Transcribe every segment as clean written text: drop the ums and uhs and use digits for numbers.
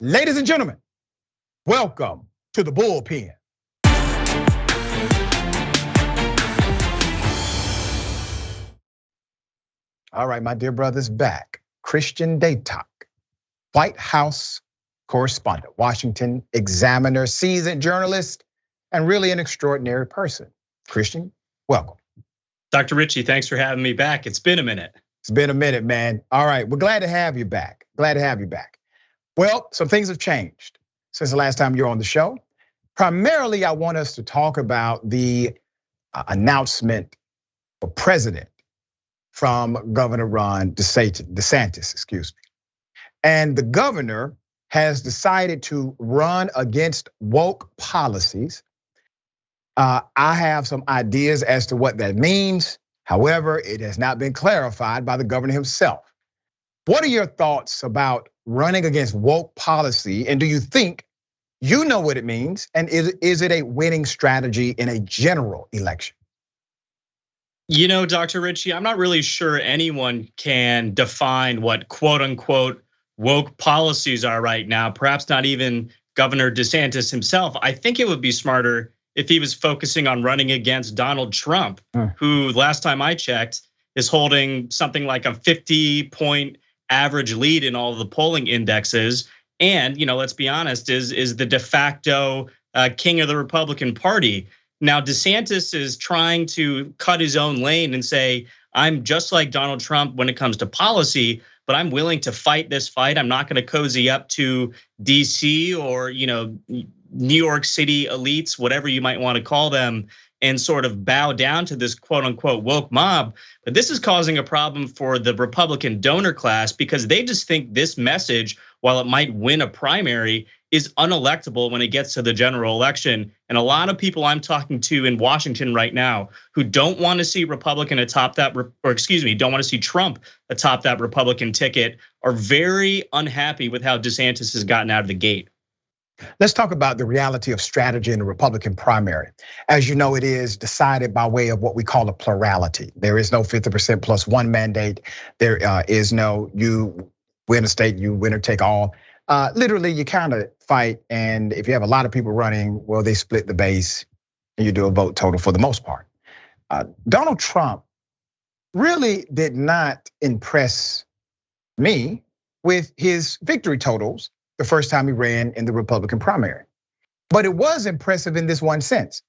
Ladies and gentlemen, welcome to the Bullpen. All right, my dear brothers, back. Christian Datoc, White House correspondent, Washington Examiner, seasoned journalist, and really an extraordinary person. Christian, welcome. Dr. Richey, thanks for having me back. It's been a minute. It's been a minute, man. All right, we're glad to have you back. Glad to have you back. Well, some things have changed since the last time you were on the show. Primarily, I want us to talk about the announcement for president from Governor Ron DeSantis, excuse me. And the governor has decided to run against woke policies. I have some ideas as to what that means. However, it has not been clarified by the governor himself. What are your thoughts about running against woke policy? And do you think you know what it means? And is it a winning strategy in a general election? You know, Dr. Richey, I'm not really sure anyone can define what quote unquote woke policies are right now. Perhaps not even Governor DeSantis himself. I think it would be smarter if he was focusing on running against Donald Trump, who last time I checked is holding something like a 50-point average lead in all of the polling indexes. And let's be honest, is the de facto king of the Republican Party. Now, DeSantis is trying to cut his own lane and say, I'm just like Donald Trump when it comes to policy, but I'm willing to fight this fight. I'm not going to cozy up to DC or New York City elites, whatever you might want to call them, and sort of bow down to this quote unquote woke mob. But this is causing a problem for the Republican donor class because they just think this message, while it might win a primary, is unelectable when it gets to the general election. And a lot of people I'm talking to in Washington right now who don't want to see Republican atop that, don't want to see Trump atop that Republican ticket are very unhappy with how DeSantis has gotten out of the gate. Let's talk about the reality of strategy in the Republican primary. As you know, it is decided by way of what we call a plurality. There is no 50% plus one mandate. There is no you win a state, you win or take all. Literally, you kind of fight, and if you have a lot of people running, well, they split the base, and you do a vote total for the most part. Donald Trump really did not impress me with his victory totals the first time he ran in the Republican primary. But it was impressive in this one sense.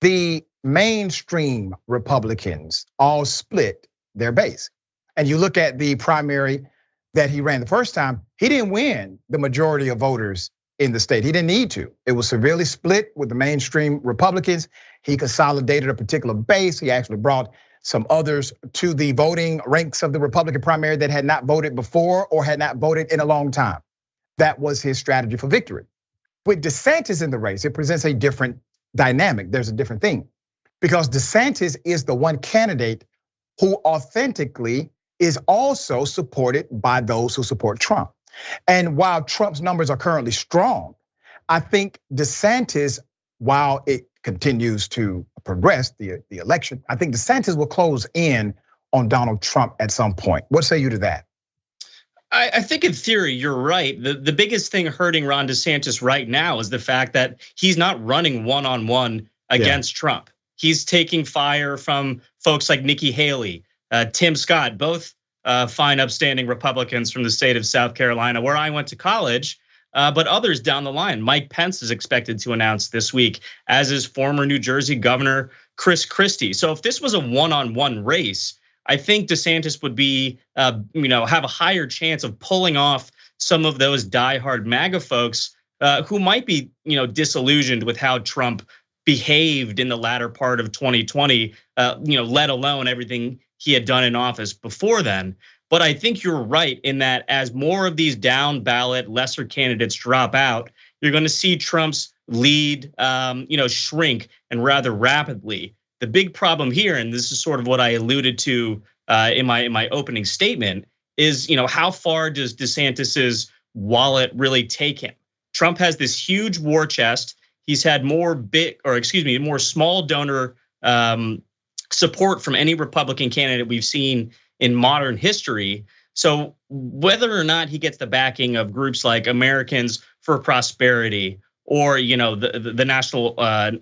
The mainstream Republicans all split their base. And you look at the primary that he ran the first time, he didn't win the majority of voters in the state. He didn't need to. It was severely split with the mainstream Republicans. He consolidated a particular base. He actually brought some others to the voting ranks of the Republican primary that had not voted before or had not voted in a long time. That was his strategy for victory. With DeSantis in the race, it presents a different dynamic. There's a different thing because DeSantis is the one candidate who authentically is also supported by those who support Trump. And while Trump's numbers are currently strong, I think DeSantis, while it continues to progress the election, I think DeSantis will close in on Donald Trump at some point. What say you to that? I think in theory, you're right. The biggest thing hurting Ron DeSantis right now is the fact that he's not running one-on-one against Trump. He's taking fire from folks like Nikki Haley, Tim Scott, both fine, upstanding Republicans from the state of South Carolina, where I went to college, but others down the line. Mike Pence is expected to announce this week, as is former New Jersey Governor Chris Christie. So if this was a one-on-one race, I think DeSantis would be, have a higher chance of pulling off some of those diehard MAGA folks who might be, disillusioned with how Trump behaved in the latter part of 2020, let alone everything he had done in office before then. But I think you're right in that as more of these down ballot lesser candidates drop out, you're going to see Trump's lead, shrink and rather rapidly. The big problem here, and this is sort of what I alluded to in my opening statement, is how far does DeSantis's wallet really take him? Trump has this huge war chest. He's had more small donor support from any Republican candidate we've seen in modern history. So whether or not he gets the backing of groups like Americans for Prosperity or the National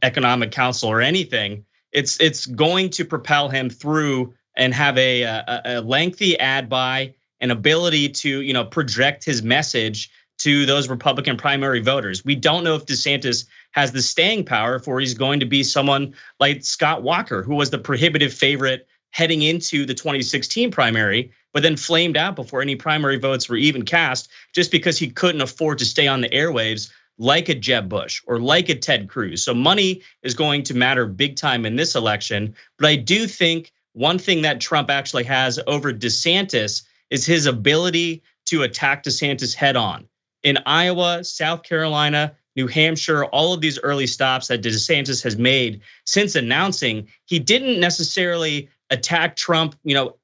Economic Council or anything, it's going to propel him through and have a lengthy ad buy, an ability to project his message to those Republican primary voters. We don't know if Desantis has the staying power for he's going to be someone like Scott Walker, who was the prohibitive favorite heading into the 2016 primary, but then flamed out before any primary votes were even cast just because he couldn't afford to stay on the airwaves like a Jeb Bush or like a Ted Cruz. So money is going to matter big time in this election. But I do think one thing that Trump actually has over DeSantis is his ability to attack DeSantis head on. In Iowa, South Carolina, New Hampshire, all of these early stops that DeSantis has made since announcing, he didn't necessarily attack Trump,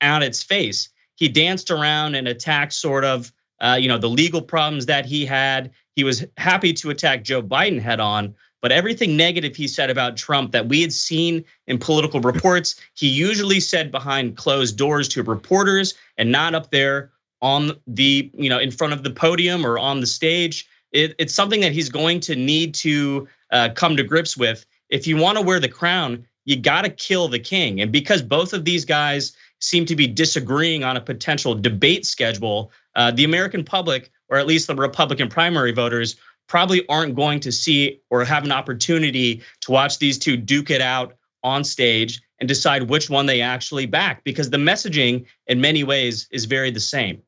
out its face. He danced around and attacked sort of, the legal problems that he had. He was happy to attack Joe Biden head on, but everything negative he said about Trump that we had seen in political reports, he usually said behind closed doors to reporters and not up there on the, in front of the podium or on the stage. It's something that he's going to need to come to grips with. If you want to wear the crown, you got to kill the king. And because both of these guys seem to be disagreeing on a potential debate schedule, the American public, or at least the Republican primary voters, probably aren't going to see or have an opportunity to watch these two duke it out on stage and decide which one they actually back, because the messaging in many ways is very the same.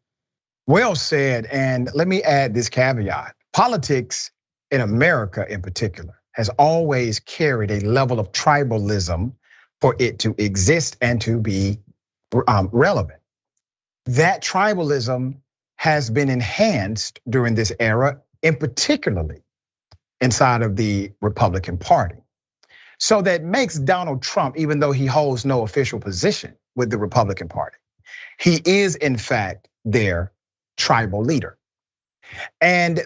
Well said, and let me add this caveat. Politics in America in particular has always carried a level of tribalism for it to exist and to be relevant. That tribalism has been enhanced during this era, in particularly inside of the Republican Party. So that makes Donald Trump, even though he holds no official position with the Republican Party, he is in fact their tribal leader. And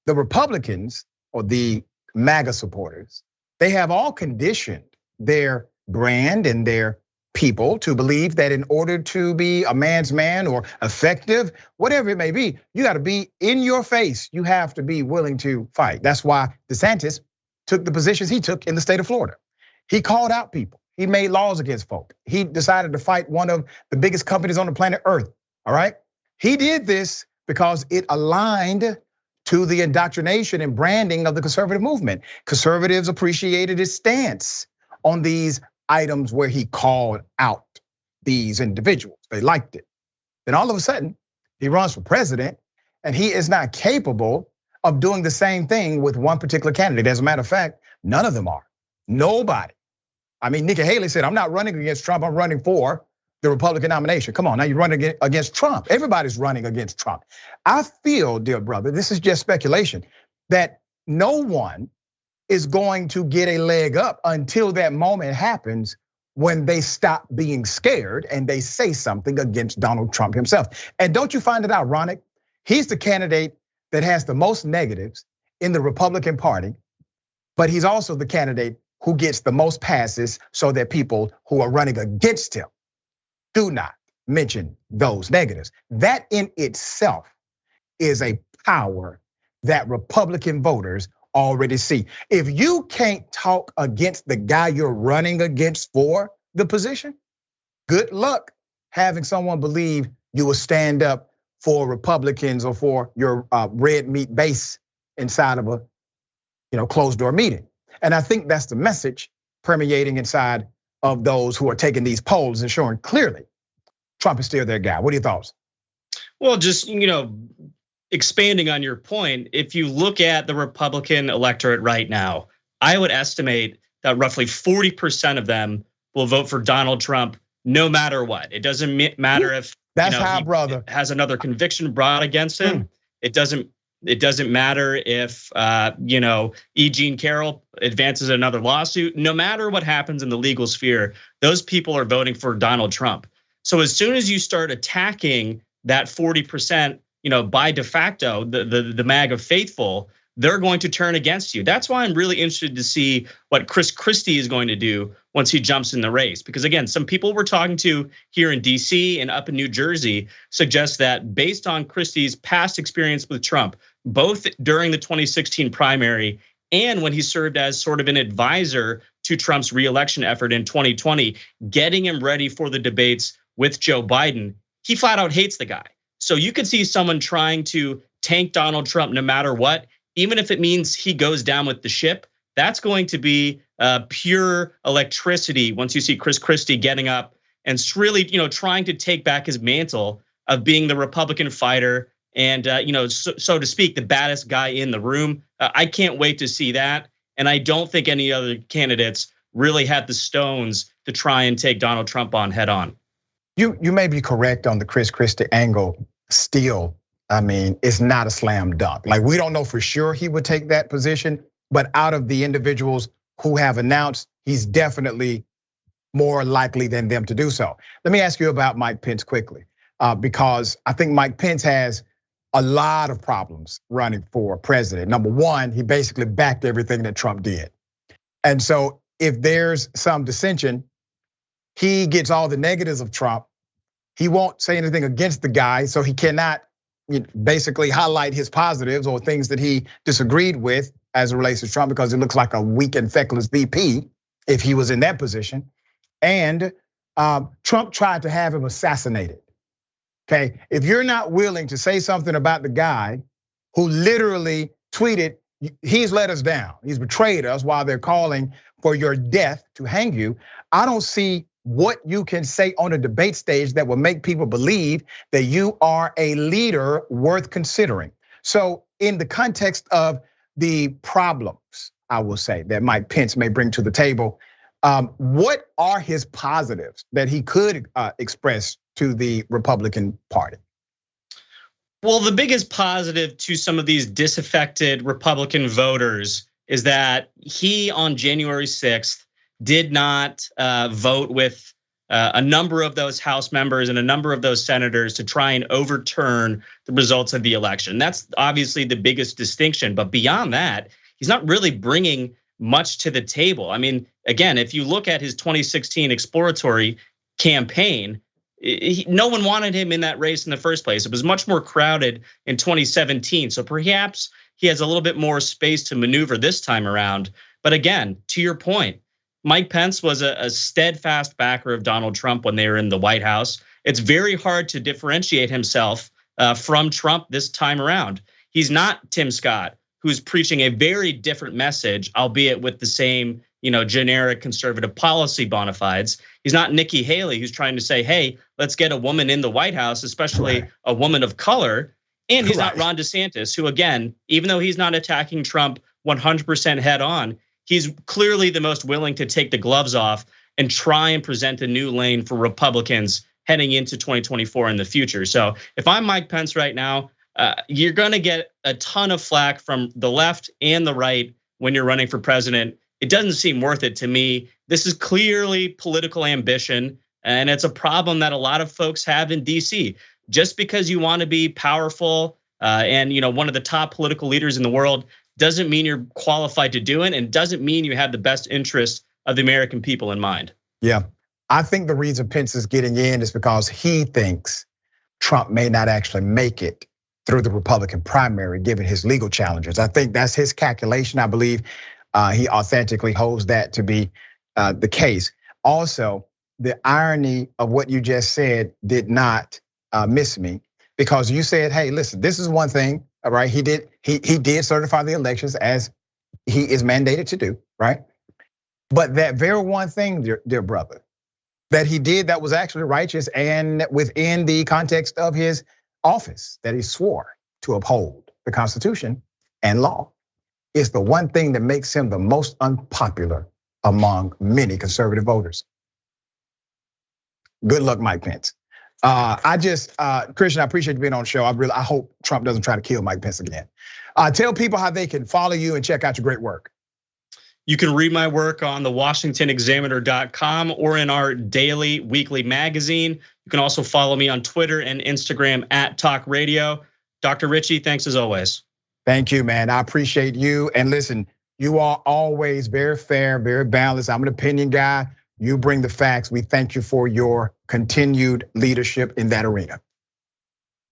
the Republicans, or the MAGA supporters, they have all conditioned their brand and their people to believe that in order to be a man's man or effective, whatever it may be, you got to be in your face. You have to be willing to fight. That's why DeSantis took the positions he took in the state of Florida. He called out people. He made laws against folk. He decided to fight one of the biggest companies on the planet Earth, all right? He did this because it aligned to the indoctrination and branding of the conservative movement. Conservatives appreciated his stance on these items where he called out these individuals. They liked it. Then all of a sudden, he runs for president and he is not capable of doing the same thing with one particular candidate. As a matter of fact, none of them are. Nobody. I mean, Nikki Haley said, I'm not running against Trump, I'm running for the Republican nomination. Come on, now you're running against Trump. Everybody's running against Trump. I feel, dear brother, this is just speculation, that no one is going to get a leg up until that moment happens when they stop being scared and they say something against Donald Trump himself. And don't you find it ironic? He's the candidate that has the most negatives in the Republican Party, but he's also the candidate who gets the most passes so that people who are running against him do not mention those negatives. That in itself is a power that Republican voters already see. If you can't talk against the guy you're running against for the position, good luck having someone believe you will stand up for Republicans or for your red meat base inside of a closed door meeting. And I think that's the message permeating inside of those who are taking these polls and showing clearly Trump is still their guy. What are your thoughts? Well, just, expanding on your point, if you look at the Republican electorate right now, I would estimate that roughly 40% of them will vote for Donald Trump no matter what. It doesn't matter if that's how, brother, has another conviction brought against him. It doesn't matter if E. Jean Carroll advances another lawsuit. No matter what happens in the legal sphere, those people are voting for Donald Trump. So as soon as you start attacking that 40%, by de facto, the MAGA faithful, they're going to turn against you. That's why I'm really interested to see what Chris Christie is going to do once he jumps in the race. Because again, some people we're talking to here in DC and up in New Jersey suggest that based on Christie's past experience with Trump, both during the 2016 primary and when he served as sort of an advisor to Trump's reelection effort in 2020, getting him ready for the debates with Joe Biden, he flat out hates the guy. So you could see someone trying to tank Donald Trump no matter what, even if it means he goes down with the ship. That's going to be pure electricity once you see Chris Christie getting up and really, trying to take back his mantle of being the Republican fighter and, so to speak, the baddest guy in the room. I can't wait to see that. And I don't think any other candidates really had the stones to try and take Donald Trump on head on. You may be correct on the Chris Christie angle. Still, I mean, it's not a slam dunk. Like, we don't know for sure he would take that position, but out of the individuals who have announced, he's definitely more likely than them to do so. Let me ask you about Mike Pence quickly, because I think Mike Pence has a lot of problems running for president. Number one, he basically backed everything that Trump did. And so if there's some dissension, he gets all the negatives of Trump. He won't say anything against the guy, so he cannot basically highlight his positives or things that he disagreed with as it relates to Trump, because it looks like a weak and feckless VP if he was in that position. And Trump tried to have him assassinated. Okay, if you're not willing to say something about the guy who literally tweeted, he's let us down, he's betrayed us while they're calling for your death to hang you, I don't see what you can say on a debate stage that will make people believe that you are a leader worth considering. So in the context of the problems, I will say, that Mike Pence may bring to the table, what are his positives that he could express to the Republican Party? Well, the biggest positive to some of these disaffected Republican voters is that he, on January 6th, did not vote with a number of those House members and a number of those senators to try and overturn the results of the election. That's obviously the biggest distinction. But beyond that, he's not really bringing much to the table. I mean, again, if you look at his 2016 exploratory campaign, no one wanted him in that race in the first place. It was much more crowded in 2017. So perhaps he has a little bit more space to maneuver this time around. But again, to your point, Mike Pence was a steadfast backer of Donald Trump when they were in the White House. It's very hard to differentiate himself from Trump this time around. He's not Tim Scott, who's preaching a very different message, albeit with the same, generic conservative policy bona fides. He's not Nikki Haley, who's trying to say, hey, let's get a woman in the White House, especially a woman of color. And he's not Ron DeSantis, who, again, even though he's not attacking Trump 100% head on, he's clearly the most willing to take the gloves off and try and present a new lane for Republicans heading into 2024 in the future. So if I'm Mike Pence right now, you're gonna get a ton of flack from the left and the right when you're running for president. It doesn't seem worth it to me. This is clearly political ambition, and it's a problem that a lot of folks have in DC. Just because you want to be powerful and one of the top political leaders in the world doesn't mean you're qualified to do it, and doesn't mean you have the best interests of the American people in mind. Yeah, I think the reason Pence is getting in is because he thinks Trump may not actually make it through the Republican primary, given his legal challenges. I think that's his calculation. I believe he authentically holds that to be the case. Also, the irony of what you just said did not miss me, because you said, hey, listen, this is one thing, all right? He did certify the elections as he is mandated to do, right? But that very one thing, dear brother, that he did that was actually righteous and within the context of his office, that he swore to uphold the Constitution and law, is the one thing that makes him the most unpopular among many conservative voters. Good luck, Mike Pence. Christian, I appreciate you being on the show. I hope Trump doesn't try to kill Mike Pence again. Tell people how they can follow you and check out your great work. You can read my work on the WashingtonExaminer.com or in our daily, weekly magazine. You can also follow me on Twitter and Instagram @Talk Radio. Dr. Richey, thanks as always. Thank you, man. I appreciate you. And listen, you are always very fair, very balanced. I'm an opinion guy. You bring the facts. We thank you for your continued leadership in that arena.